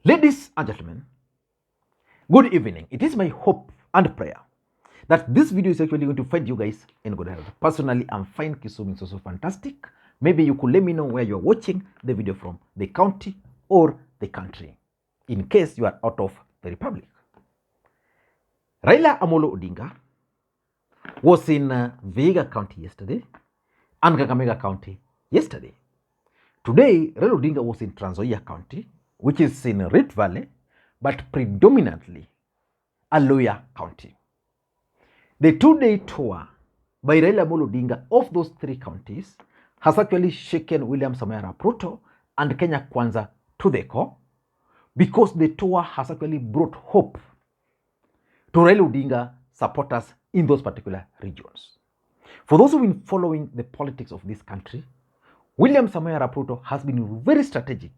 Ladies and gentlemen, good evening. It is my hope and prayer that this video is actually going to find you guys in good health. Personally, I'm fine. Kisumu is also fantastic. Maybe you could let me know where you're watching the video from, the county or the country, in case you are out of the republic. Raila Odinga was in Vihiga County yesterday and Kakamega County yesterday. Today, Raila Odinga was in Trans Nzoia County, which is in Rift Valley, but predominantly a Loya County. The two-day tour by Raila Odinga of those three counties has actually shaken William Samoei Ruto and Kenya Kwanza to the core, because the tour has actually brought hope to Raila Odinga supporters in those particular regions. For those who have been following the politics of this country, William Samoei Ruto has been very strategic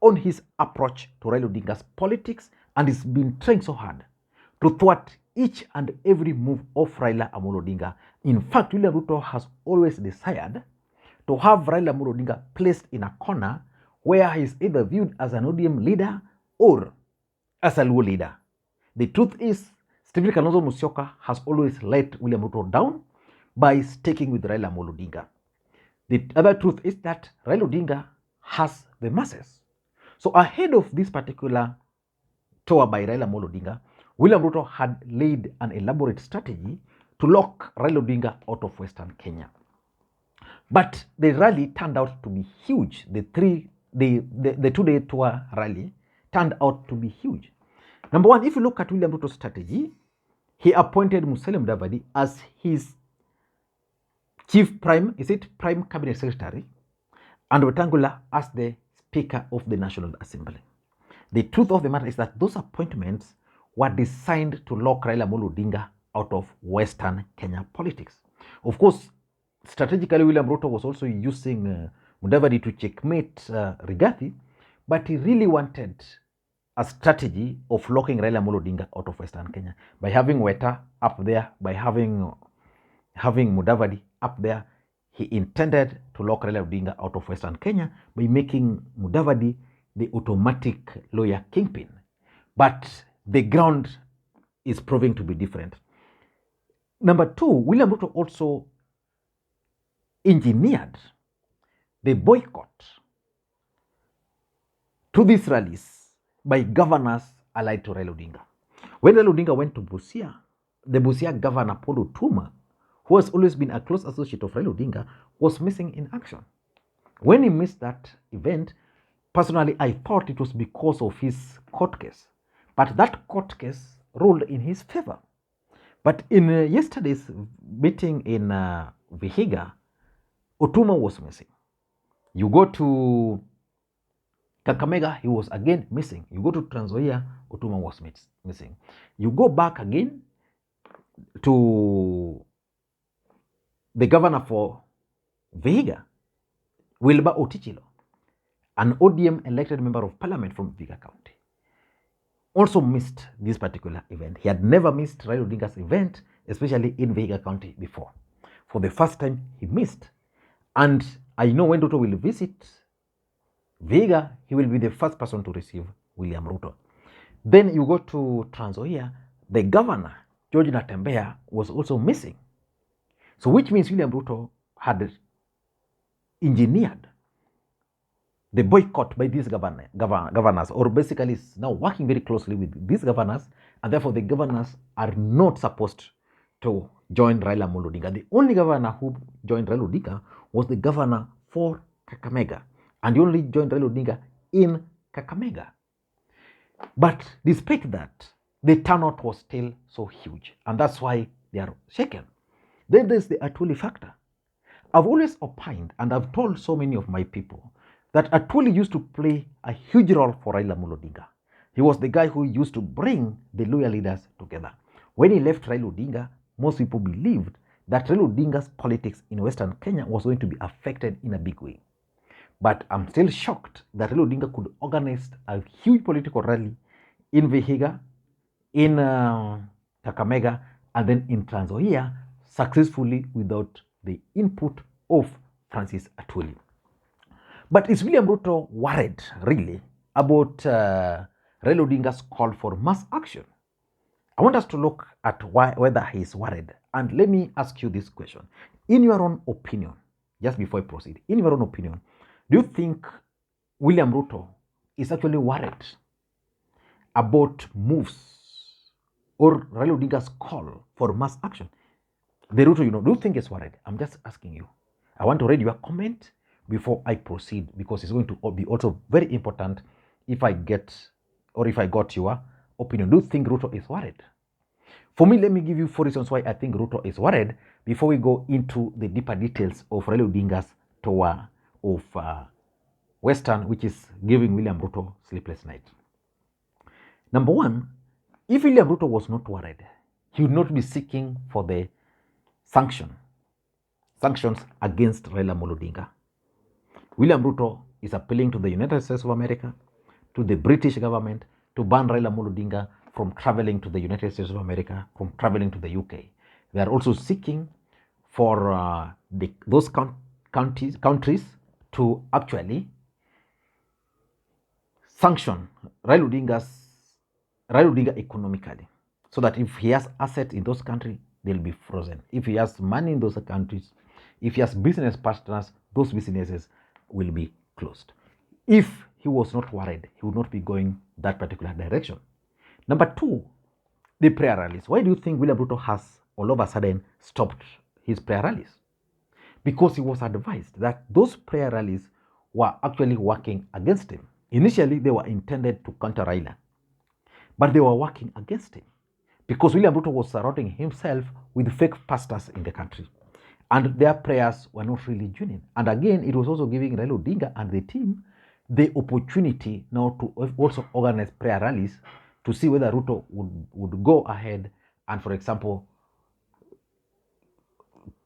on his approach to Raila Odinga's politics, and has been trying so hard to thwart each and every move of Raila Odinga. In fact, William Ruto has always desired to have Raila Odinga placed in a corner where he is either viewed as an ODM leader or as a Luo leader. The truth is, Stephen Kalonzo Musyoka has always let William Ruto down by sticking with Raila Odinga. The other truth is that Raila Odinga has the masses. So ahead of this particular tour by Raila Odinga, William Ruto had laid an elaborate strategy to lock Raila Odinga out of Western Kenya. But the rally turned out to be huge. The two-day tour rally turned out to be huge. Number one, if you look at William Ruto's strategy, he appointed Musalia Mudavadi as his prime cabinet secretary, and Wetangula as the Speaker of the National Assembly. The truth of the matter is that those appointments were designed to lock Raila Odinga out of Western Kenya politics. Of course, strategically, William Ruto was also using Mudavadi to checkmate Rigathi, but he really wanted a strategy of locking Raila Odinga out of Western Kenya by having Weta up there, by having Mudavadi up there. He intended to lock Raila Odinga out of Western Kenya by making Mudavadi the automatic lawyer kingpin. But the ground is proving to be different. Number two, William Ruto also engineered the boycott to these rallies by governors allied to Raila Odinga. When Raila Odinga went to Busia, the Busia governor, Paul Otuoma, who has always been a close associate of Raila Odinga, was missing in action. When he missed that event, personally, I thought it was because of his court case. But that court case ruled in his favor. But in yesterday's meeting in Vihiga, Otuoma was missing. You go to Kakamega, he was again missing. You go to Trans Nzoia, Otuoma was missing. You go back again to the governor for Vihiga, Wilbur Otichilo, an ODM elected member of parliament from Vihiga County, also missed this particular event. He had never missed Raila Odinga's event, especially in Vihiga County before. For the first time, he missed. And I know when Ruto will visit Vihiga, he will be the first person to receive William Ruto. Then you go to Trans Nzoia, the governor, George Natembeya, was also missing. So which means William Ruto had engineered the boycott by these governors, or basically is now working very closely with these governors, and therefore the governors are not supposed to join Raila Odinga. The only governor who joined Raila Odinga was the governor for Kakamega, and he only joined Raila Odinga in Kakamega. But despite that, the turnout was still so huge, and that's why they are shaken. Then there's the Atwoli factor. I've always opined, and I've told so many of my people, that Atwoli used to play a huge role for Raila Odinga. He was the guy who used to bring the loyal leaders together. When he left Raila Odinga, most people believed that Raila Odinga's politics in Western Kenya was going to be affected in a big way. But I'm still shocked that Raila Odinga could organize a huge political rally in Vihiga, in Kakamega, and then in Trans Nzoia successfully without the input of Francis Atwoli. But is William Ruto worried really about Raila Odinga's call for mass action. I want us to look at whether he is worried. And let me ask you this question. In your own opinion, just before I proceed, in your own opinion, do you think William Ruto is actually worried about moves or Raila Odinga's call for mass action? The Ruto, do you think is worried? I'm just asking you. I want to read your comment before I proceed, because it's going to be also very important if I got your opinion. Do you think Ruto is worried? For me, let me give you 4 reasons why I think Ruto is worried before we go into the deeper details of Raila Odinga's tour of Western, which is giving William Ruto sleepless night. Number one, if William Ruto was not worried, he would not be seeking for the sanctions against Raila Odinga. William Ruto is appealing to the United States of America, to the British government, to ban Raila Odinga from traveling to the United States of America, from traveling to the UK. They are also seeking for those countries to actually sanction Raila Odinga economically, so that if he has assets in those countries, they'll be frozen. If he has money in those countries, if he has business partners, those businesses will be closed. If he was not worried, he would not be going that particular direction. Number two, the prayer rallies. Why do you think William Ruto has all of a sudden stopped his prayer rallies? Because he was advised that those prayer rallies were actually working against him. Initially, they were intended to counter Raila, but they were working against him because William Ruto was surrounding himself with fake pastors in the country, and their prayers were not really genuine. And again, it was also giving Raila Odinga and the team the opportunity now to also organize prayer rallies to see whether Ruto would go ahead and, for example,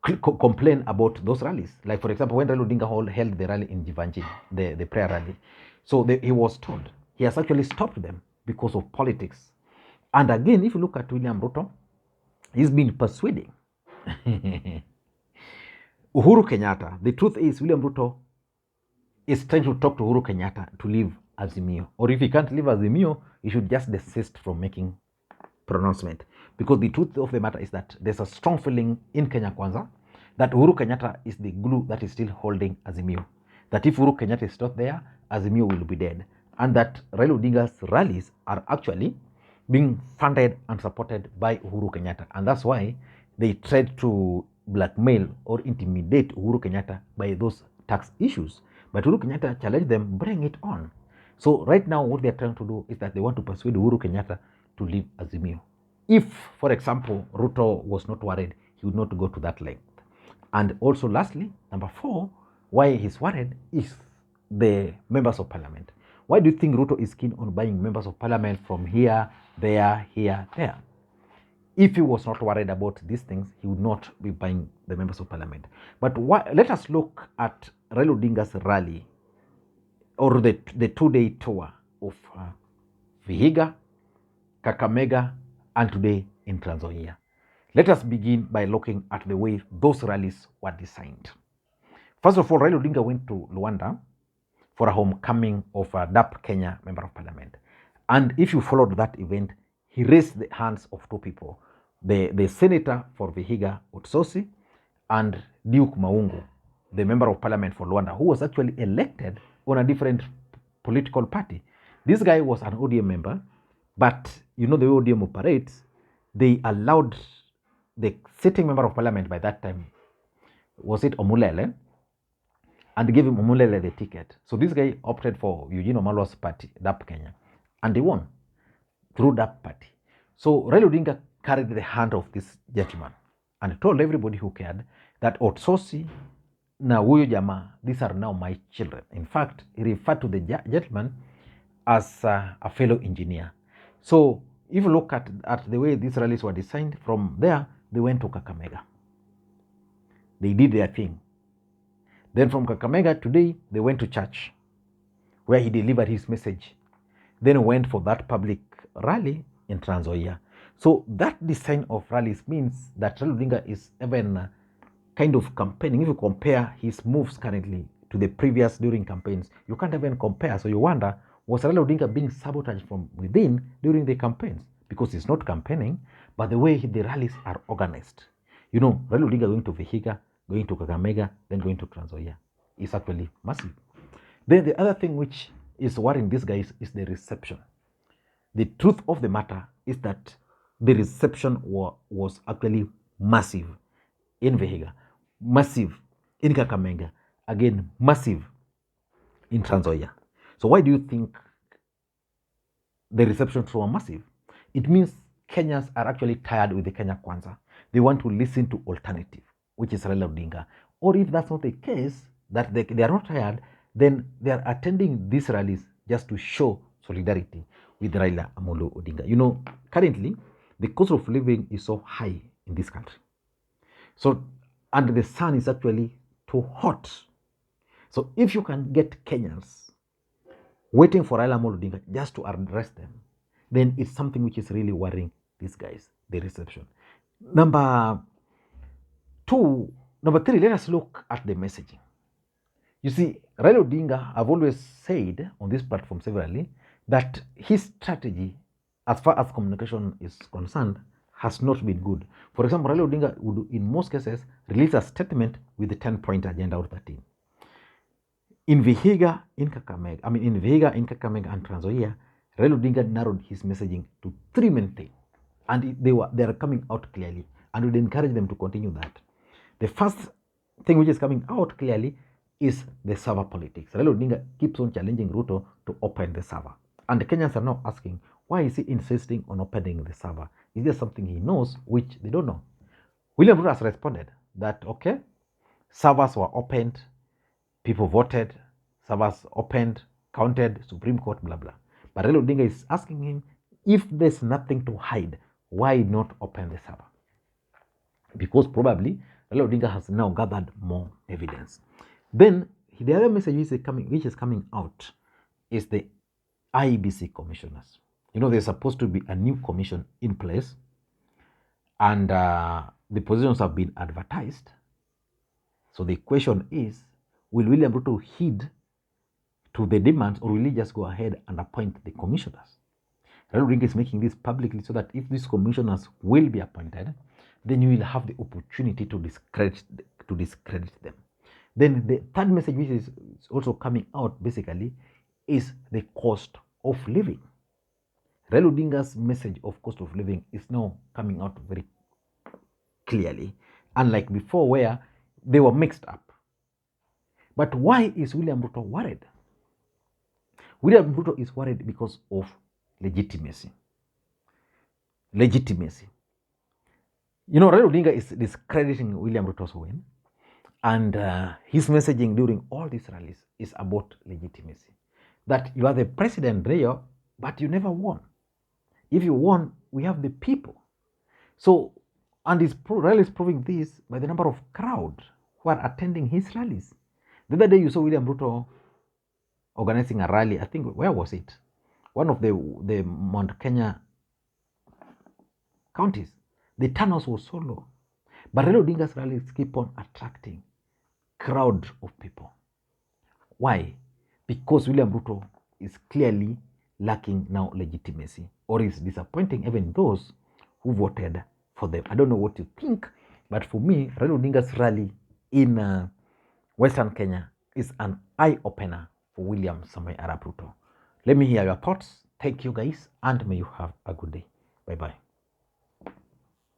complain about those rallies. Like, for example, when Raila Odinga held the rally in Jivanji, the prayer rally, so he was told he has actually stopped them because of politics. And again, if you look at William Ruto, he's been persuading Uhuru Kenyatta. The truth is, William Ruto is trying to talk to Uhuru Kenyatta to leave Azimio. Or if he can't leave Azimio, he should just desist from making pronouncement. Because the truth of the matter is that there's a strong feeling in Kenya Kwanza that Uhuru Kenyatta is the glue that is still holding Azimio. That if Uhuru Kenyatta is not there, Azimio will be dead. And that Raila Odinga's rallies are actually being funded and supported by Uhuru Kenyatta. And that's why they tried to blackmail or intimidate Uhuru Kenyatta by those tax issues. But Uhuru Kenyatta challenged them, bring it on. So right now, what they're trying to do is that they want to persuade Uhuru Kenyatta to leave Azimio. If, for example, Ruto was not worried, he would not go to that length. And also, lastly, number 4, why he's worried is the members of parliament. Why do you think Ruto is keen on buying members of parliament from here, there? If he was not worried about these things, he would not be buying the members of parliament. But let us look at Raila Odinga's rally, or the 2-day tour of Vihiga, Kakamega, and today in Trans Nzoia. Let us begin by looking at the way those rallies were designed. First of all, Raila Odinga went to Luanda for a homecoming of a DAP Kenya member of parliament. And if you followed that event, he raised the hands of 2 people, the senator for Vihiga, Utsosi, and Duke Maungu, the member of parliament for Luanda, who was actually elected on a different political party. This guy was an ODM member, but you know the way ODM operates, they allowed the sitting member of parliament by that time, was it Omulele, and gave him Omulele the ticket. So this guy opted for Eugene Wamalwa's party, DAP Kenya, and he won through that party. So Raila Odinga carried the hand of this gentleman and told everybody who cared that Otsosi na huyo jama, these are now my children. In fact, he referred to the gentleman as a fellow engineer. So if you look at the way these rallies were designed, from there, they went to Kakamega. They did their thing. Then from Kakamega today, they went to church, where he delivered his message. Then went for that public rally in Trans Nzoia. So that design of rallies means that Raila Odinga is even kind of campaigning. If you compare his moves currently to the previous during campaigns, you can't even compare. So you wonder Was Raila Odinga being sabotaged from within during the campaigns? Because he's not campaigning, but the way the rallies are organized. You know, Raila Odinga going to Vihiga, going to Kakamega, then going to Trans Nzoia is actually massive. Then the other thing which is worrying these guys is the reception. The truth of the matter is that the reception was actually massive in Vihiga, massive in Kakamega, again, massive in Trans Nzoia. So why do you think the receptions were massive? It means Kenyans are actually tired with the Kenya Kwanza. They want to listen to alternative, which is Raila Odinga. Or if that's not the case, that they are not tired, then they are attending these rallies just to show solidarity with Raila Amolo Odinga. You know, currently, the cost of living is so high in this country. So, and the sun is actually too hot. So if you can get Kenyans waiting for Raila Amolo Odinga just to arrest them, then it's something which is really worrying these guys, the reception. Number three, let us look at the messaging. You see, Raila Odinga, I've always said on this platform severally, that his strategy, as far as communication is concerned, has not been good. For example, Raila Odinga would, in most cases, release a statement with the 10-point agenda or 13. In Vihiga, in Kakamega, in Kakamega and Trans Nzoia, Raila Odinga narrowed his messaging to 3 main things, and they are coming out clearly, and would encourage them to continue that. The first thing which is coming out clearly is the server politics. Raila Odinga keeps on challenging Ruto to open the server, and the Kenyans are now asking, why is he insisting on opening the server? Is there something he knows which they don't know? William Ruto has responded that, okay, servers were opened, people voted, servers opened, counted, Supreme Court, blah, blah. But Raila Odinga is asking him, if there's nothing to hide, why not open the server? Because probably Raila Odinga has now gathered more evidence. Then the other message which is coming out is the IEBC commissioners. You know, there's supposed to be a new commission in place, and the positions have been advertised. So the question is, will William Ruto heed to the demands, or will he just go ahead and appoint the commissioners? Raila Odinga is making this publicly so that if these commissioners will be appointed, then you will have the opportunity to discredit them. Then the third message, which is also coming out basically, is the cost of living. Raila Odinga's message of cost of living is now coming out very clearly, unlike before where they were mixed up. But why is William Ruto worried? William Ruto is worried because of legitimacy. Legitimacy. You know, Raila Odinga is discrediting William Ruto's win, and his messaging during all these rallies is about legitimacy. That you are the president, Rayo, but you never won. If you won, we have the people. So, and Raila is proving this by the number of crowd who are attending his rallies. The other day you saw William Ruto organizing a rally. I think, where was it? One of the Mount Kenya counties. The turnout was so low. But Raila Odinga's rallies keep on attracting crowd of people. Why? Because William Ruto is clearly lacking now legitimacy, or is disappointing even those who voted for them. I don't know what you think, but for me, Raila Odinga's rally in Western Kenya is an eye-opener for William Samoei Arap Ruto. Let me hear your thoughts. Thank you guys, and may you have a good day. Bye-bye.